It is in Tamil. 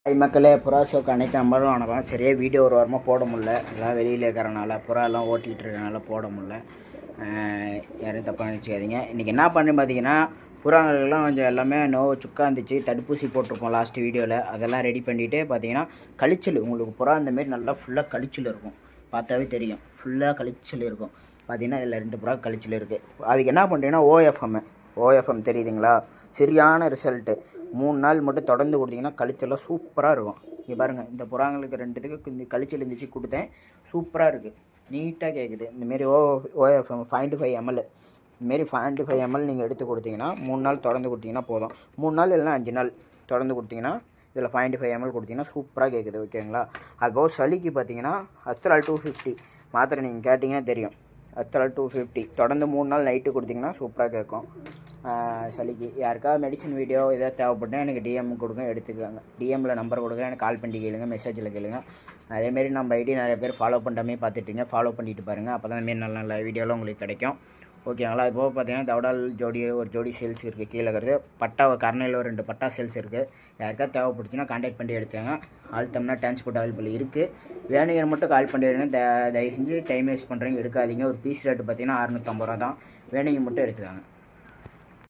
மக்களே புறா ஷோக்கு அன்றைக்கி நம்பரும் வணக்கம். சரியாக வீடியோ ஒரு வாரமாக போட முடில, எல்லாம் வெளியில் இருக்கிறனால புறா எல்லாம் ஓட்டிகிட்டு இருக்கனால போட முடில. யாரும் தப்பாக நினச்சிக்காதீங்க. இன்றைக்கி என்ன பண்ணுன்னு பார்த்தீங்கன்னா, புறாங்களுக்கெல்லாம் கொஞ்சம் எல்லாமே சுக்கா இருந்துச்சு, தடுப்பூசி போட்டிருப்போம் லாஸ்ட் வீடியோவில். அதெல்லாம் ரெடி பண்ணிவிட்டு பார்த்தீங்கன்னா கழிச்சல், உங்களுக்கு புறா இந்தமாரி நல்லா ஃபுல்லாக கழிச்சல் இருக்கும், பார்த்தாவே தெரியும் ஃபுல்லாக கழிச்சல் இருக்கும். பார்த்தீங்கன்னா இதில் 2 புறா கழிச்சல் இருக்குது. அதுக்கு என்ன பண்ணுறீங்கன்னா ஓஎஃப்எம் தெரியுதுங்களா, சரியான ரிசல்ட்டு. 3 நாள் மட்டும் தொடர்ந்து கொடுத்தீங்கன்னா கழிச்செல்லாம் சூப்பராக இருக்கும். இங்கே பாருங்கள், இந்த புறாங்களுக்கு 2 இந்த கழிச்சல் இருந்துச்சு கொடுத்தேன், சூப்பராக இருக்குது, நீட்டாக கேட்குது. இந்தமாரி ஓஎஃப்எம் 0.5 ml இதுமாரி 0.5 ml நீங்கள் எடுத்து கொடுத்தீங்கன்னா 3 நாள் தொடர்ந்து கொடுத்தீங்கன்னா போதும். 3 நாள் இல்லைனா 5 நாள் தொடர்ந்து கொடுத்தீங்கன்னா இதில் 0.5 ml கொடுத்தீங்கன்னா சூப்பராக கேட்குது. ஓகேங்களா. அதுபோக சளிக்கு பார்த்தீங்கன்னா அஸ்ட்ரால் 250 மாத்திரை நீங்கள் கேட்டிங்கன்னா தெரியும். அஸ்ட்ரால் 250 தொடர்ந்து 3 நாள் நைட்டு கொடுத்தீங்கன்னா சூப்பராக கேட்கும். சளிக்கு யாருக்காவது மெடிசன் வீடியோ எதாவது தேவைப்பட்டால் எனக்கு டிஎம் கொடுங்க, எடுத்துக்காங்க. டிஎம்மில் நம்பர் கொடுக்குறேன், எனக்கு கால் பண்ணி கேளுங்க, மெசேஜில் கேளுங்க. அதேமாரி நம்ம ஐடி நிறைய பேர் ஃபாலோ பண்ணுறாமே பார்த்துட்டீங்க, ஃபாலோ பண்ணிட்டு பாருங்கள். அப்போ தான் இந்தமாரி நல்ல நல்ல வீடியோலாம் உங்களுக்கு கிடைக்கும். ஓகேங்களா. அது போக பார்த்தீங்கன்னா தவடால் ஒரு ஜோடி சேல்ஸ் இருக்குது, கீழே இருக்கிறது பட்டா கரணையில் 2 பட்டா சேல்ஸ் இருக்குது. யாருக்காவது தேவைப்படுச்சுன்னா கான்டாக்ட் பண்ணி எடுத்துங்க. ஆழ்த்தம்னா டிரான்ஸ்போர்ட் அவைலபிள் இருக்குது. வேணுங்கிற மட்டும் கால் பண்ணி எடுங்க. தயவு செஞ்சு டைம் வேஸ்ட் பண்ணுறீங்க எடுக்காதீங்க. ஒரு பீஸ் ரேட்டு பார்த்தீங்கன்னா 650 ரூபா தான். வேணுங்க மட்டும் எடுத்துக்காங்க.